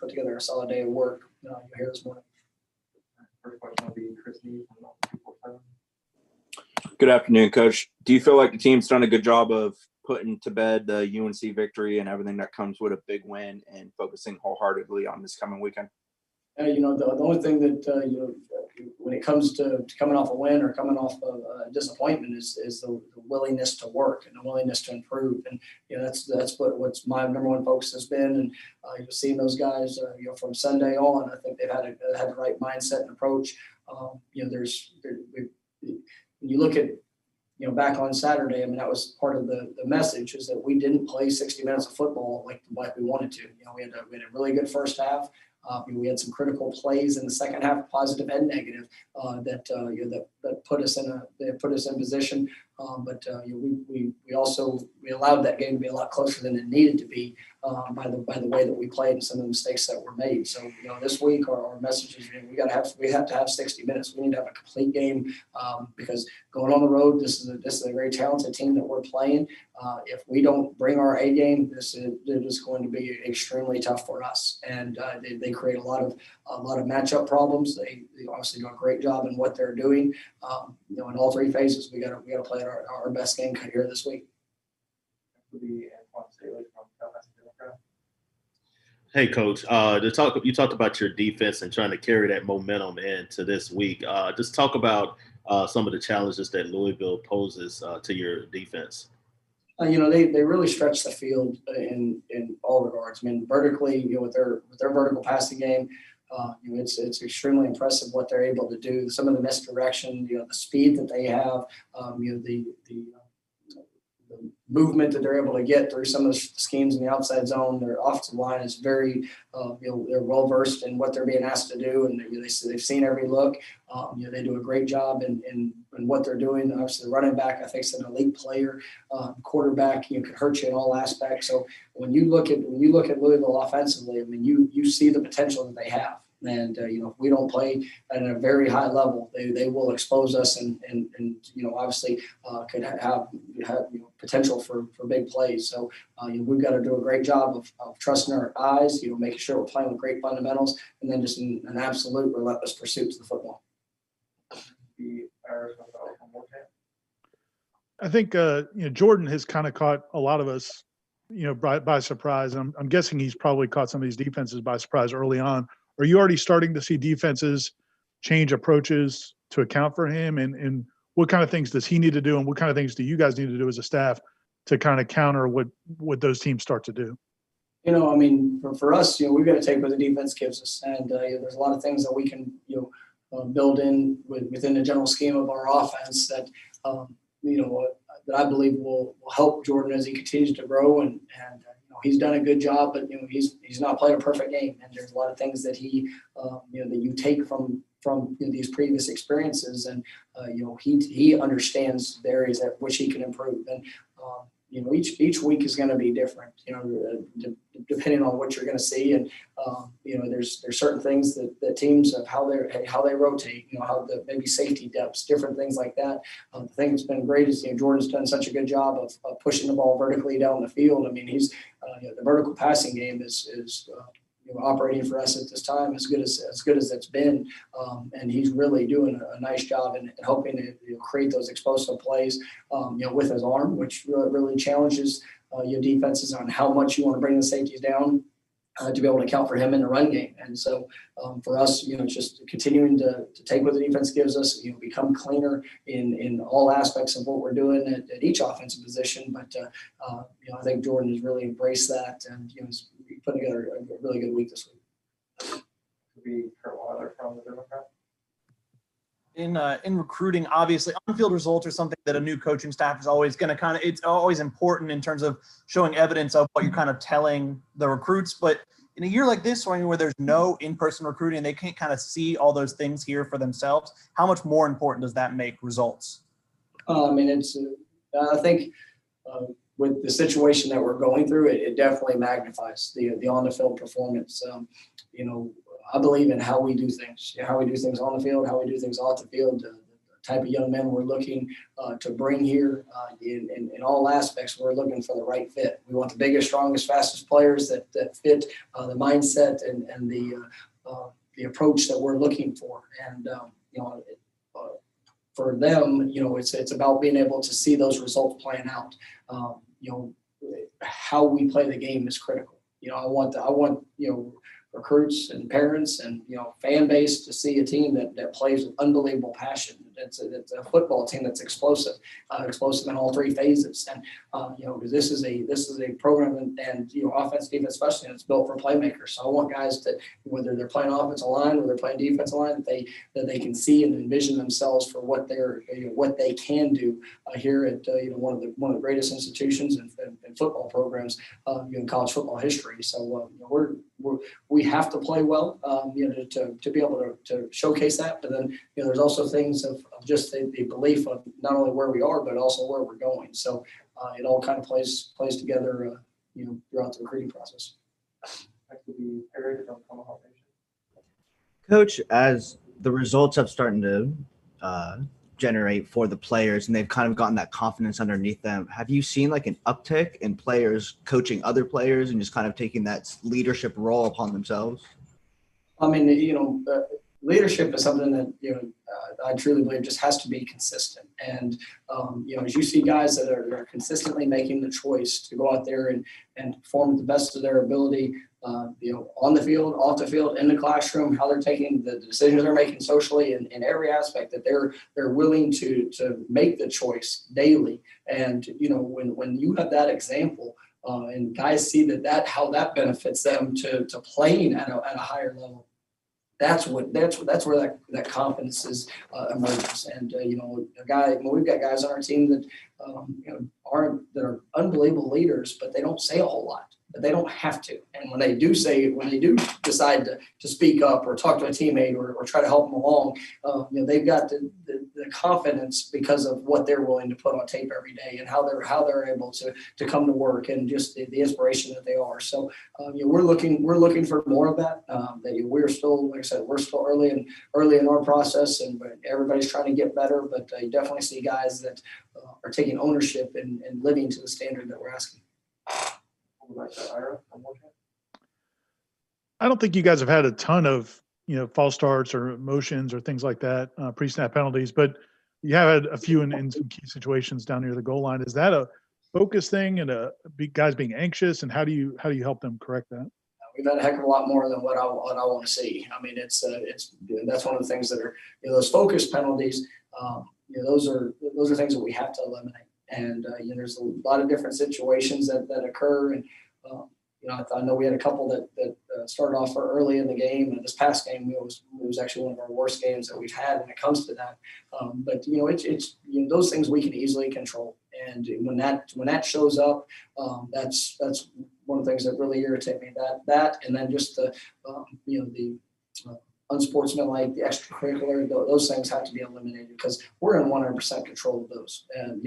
put together a solid day of work here this morning. First question will be Chris Neal from 247. Good afternoon, Coach. Do you feel like the team's done a good job of putting to bed the UNC victory and everything that comes with a big win and focusing wholeheartedly on this coming weekend? The only thing that, when it comes to coming off a win or coming off a disappointment is the willingness to work and the willingness to improve. And, that's what's my number one focus has been. And seeing those guys, from Sunday on, I think they've had the right mindset and approach. When you look at, back on Saturday, I mean, that was part of the message is that we didn't play 60 minutes of football like we wanted to. We had a really good first half. We had some critical plays in the second half, positive and negative, that put us in position. But we allowed that game to be a lot closer than it needed to be by the way that we played and some of the mistakes that were made. So this week our message is we have to have 60 minutes. We need to have a complete game because going on the road, this is a very talented team that we're playing. If we don't bring our A game, it is going to be extremely tough for us. And they create a lot of matchup problems. They obviously do a great job in what they're doing. In all three phases, we got to play our best game here this week. Hey, Coach. You talked about your defense and trying to carry that momentum into this week. Just talk about some of the challenges that Louisville poses to your defense. They really stretch the field in all regards. I mean, vertically, with their vertical passing game, it's extremely impressive what they're able to do. Some of the misdirection, the speed that they have, the movement that they're able to get through some of the schemes in the outside zone. Their offensive line is very, they're well versed in what they're being asked to do, and they've seen every look. They do a great job in what they're doing. Obviously, the running back, I think, is an elite player. Quarterback, can hurt you in all aspects. So when you look at Louisville offensively, I mean, you see the potential that they have. And if we don't play at a very high level, they will expose us and obviously could have potential for big plays. So we've got to do a great job of trusting our eyes, making sure we're playing with great fundamentals, and then just an absolute relentless pursuit to the football. I think Jordan has kind of caught a lot of us, by surprise. I'm guessing he's probably caught some of these defenses by surprise early on. Are you already starting to see defenses change approaches to account for him? And what kind of things does he need to do? And what kind of things do you guys need to do as a staff to kind of counter what those teams start to do? I mean, for us, we've got to take what the defense gives us. And there's a lot of things that we can, build in within the general scheme of our offense that, that I believe will help Jordan as he continues to grow. And he's done a good job, but he's not played a perfect game, and there's a lot of things that he that you take from these previous experiences, and he understands the areas at which he can improve, and each week is going to be different, depending on what you're going to see, and there's certain things that teams of how they rotate, how the maybe safety depths, different things like that. The thing that's been great is Jordan's done such a good job of pushing the ball vertically down the field. I mean, he's the vertical passing game is operating for us at this time as good as it's been, and he's really doing a nice job in helping to create those explosive plays with his arm, which really challenges your defenses on how much you want to bring the safeties down to be able to account for him in the run game. And so for us, it's just continuing to take what the defense gives us, become cleaner in all aspects of what we're doing at each offensive position. But I think Jordan has really embraced that, and he's putting together a really good week this week. From the Democrat. In recruiting, obviously on-field results are something that a new coaching staff is always going to it's always important in terms of showing evidence of what you're kind of telling the recruits. But in a year like this, where there's no in-person recruiting, they can't kind of see all those things here for themselves. How much more important does that make results? I mean, I think with the situation that we're going through, it definitely magnifies the on-the-field performance. I believe in how we do things on the field, how we do things off the field. type of young men we're looking to bring here in all aspects. We're looking for the right fit. We want the biggest, strongest, fastest players that fit the mindset and the approach that we're looking for. And for them, it's about being able to see those results playing out. How we play the game is critical. I want recruits and parents and fan base to see a team that plays with unbelievable passion. It's a football team that's explosive in all three phases. And because this is a program and offense, defense, especially, and it's built for playmakers. So I want guys to, whether they're playing offensive line or they're playing defensive line, that they can see and envision themselves for what they can do here at one of the greatest institutions and football programs in college football history. So we have to play well, to be able to showcase that. But then, there's also things of just the belief of not only where we are, but also where we're going. So it all kind of plays together, throughout the recruiting process. Next will be Eric from Tomahawk Nation. Coach, as the results have started to generate for the players and they've kind of gotten that confidence underneath them, have you seen like an uptick in players coaching other players and just kind of taking that leadership role upon themselves? I mean, leadership is something that, I truly believe just has to be consistent. And, as you see guys that are consistently making the choice to go out there and perform to the best of their ability, on the field, off the field, in the classroom, how they're taking the decisions they're making socially in every aspect, that they're willing to make the choice daily. And, when you have that example, and guys see how that benefits them to playing at a higher level, that's where that confidence is emerges. And we've got guys on our team that are unbelievable leaders, but they don't say a whole lot. But they don't have to. And when they do decide to speak up or talk to a teammate or try to help them along, they've got the confidence because of what they're willing to put on tape every day and how they're able to come to work and just the inspiration that they are. So we're looking for more of that. That we're still, like I said, we're still early in our process, and everybody's trying to get better. But you definitely see guys that are taking ownership and living to the standard that we're asking. I don't think you guys have had a ton of, false starts or motions or things like that, pre-snap penalties, but you have had a few in some key situations down near the goal line. Is that a focus thing and guys being anxious, and how do you help them correct that? We've had a heck of a lot more than what I want to see. I mean, it's that's one of the things that are, those focus penalties. Those are things that we have to eliminate. And there's a lot of different situations that occur, and I know we had a couple that started off early in the game, and this past game it was actually one of our worst games that we've had when it comes to that. But it's those things we can easily control, and when that shows up, that's one of the things that really irritate me. That and then just the unsportsmanlike, the extracurricular, those things have to be eliminated because we're in 100% control of those. And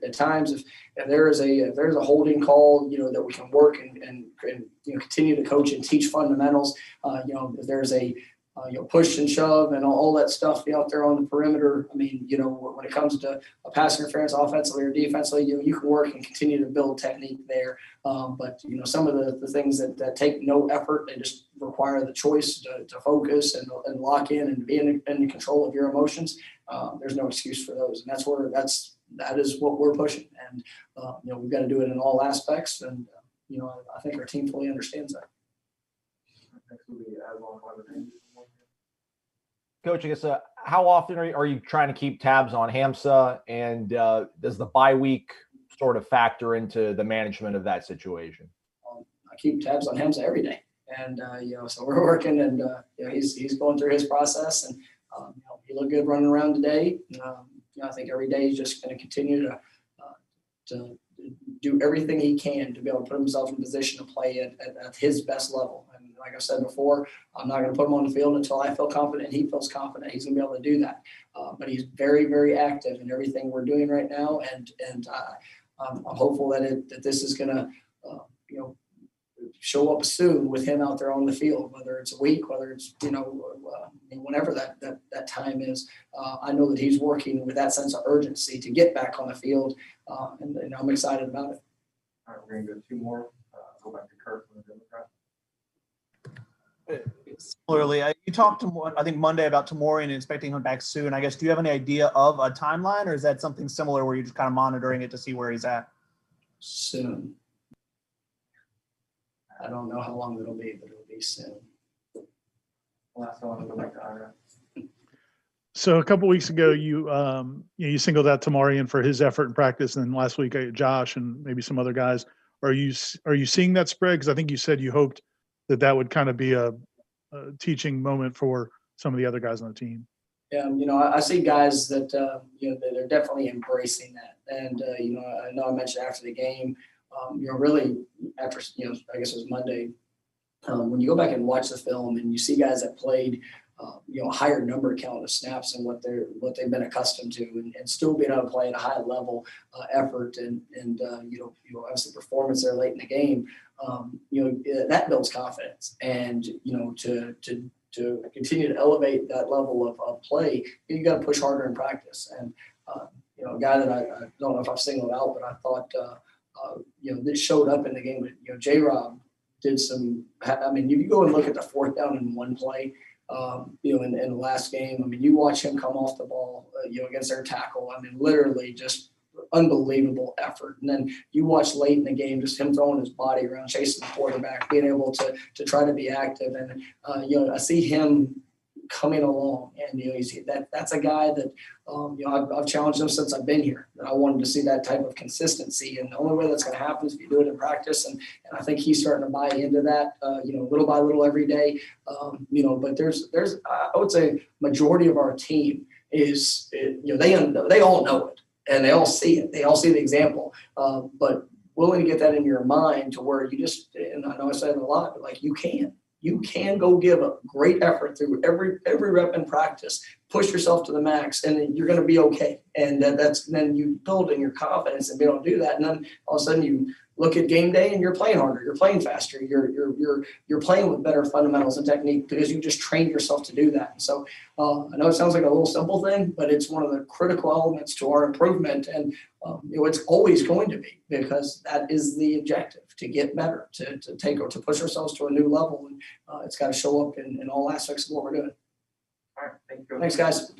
at times, if there's a holding call, that we can work and continue to coach and teach fundamentals. If there's a push and shove and all that stuff out there on the perimeter. I mean, when it comes to a pass interference offensively or defensively, you can work and continue to build technique there. But some of the things that take no effort and just require the choice to focus and lock in and be in control of your emotions. There's no excuse for those, and that is what we're pushing. And we've got to do it in all aspects. And I think our team fully understands that. Next will be Adlon. Coach, I guess how often are you trying to keep tabs on Hamza, and does the bye week sort of factor into the management of that situation? I keep tabs on Hamza every day, and so we're working, and he's going through his process, and he looked good running around today. I think every day he's just going to continue to do everything he can to be able to put himself in position to play at his best level. And like I said before, I'm not going to put him on the field until I feel confident he feels confident he's going to be able to do that. But he's very, very active in everything we're doing right now, and I'm hopeful that this is going to show up soon with him out there on the field, whether it's a week, whether it's, whenever that time is. I know that he's working with that sense of urgency to get back on the field, and I'm excited about it. All right, we're going to go 2 more. Go back to Kurt from the Democrat. Similarly, you talked to, I think, Monday about Tamori and expecting him back soon. I guess, do you have any idea of a timeline, or is that something similar where you're just kind of monitoring it to see where he's at? Soon. I don't know how long it'll be, but it'll be soon. Last one, go back to Ira. So a couple weeks ago, you singled out Tamari in for his effort in practice, and then last week Josh and maybe some other guys. Are you seeing that spread? Because I think you said you hoped that would kind of be a teaching moment for some of the other guys on the team. Yeah, I see guys that they're definitely embracing that, and I know I mentioned after the game, really after I guess it was Monday, when you go back and watch the film and you see guys that played a higher number count of snaps than what they've been accustomed to, and still being able to play at a high level effort and obviously performance there late in the game, that builds confidence, and to continue to elevate that level of play, you got to push harder in practice. And a guy that I don't know if I've singled out, but I thought this showed up in the game. J-Rob did some. I mean, you go and look at the 4th down and 1 play. In the last game, I mean, you watch him come off the ball, against their tackle. I mean, literally just unbelievable effort. And then you watch late in the game, just him throwing his body around, chasing the quarterback, being able to try to be active. And, I see him coming along, and, you see that's a guy that, I've challenged him since I've been here, that I wanted to see that type of consistency. And the only way that's going to happen is if you do it in practice. And I think he's starting to buy into that, little by little every day. But there's, I would say majority of our team is, they all know it and they all see it. They all see the example, but willing to get that in your mind to where you just, and I know I said it a lot, but like you can go give a great effort through every rep in practice, push yourself to the max, and then you're going to be okay. And then you build in your confidence and be able to do that. And then all of a sudden you look at game day and you're playing harder, you're playing faster, you're playing with better fundamentals and technique because you just trained yourself to do that. And so I know it sounds like a little simple thing, but it's one of the critical elements to our improvement. And it's always going to be, because that is the objective, to get better, to push ourselves to a new level. And it's got to show up in all aspects of what we're doing. All right, thank you. Thanks, guys.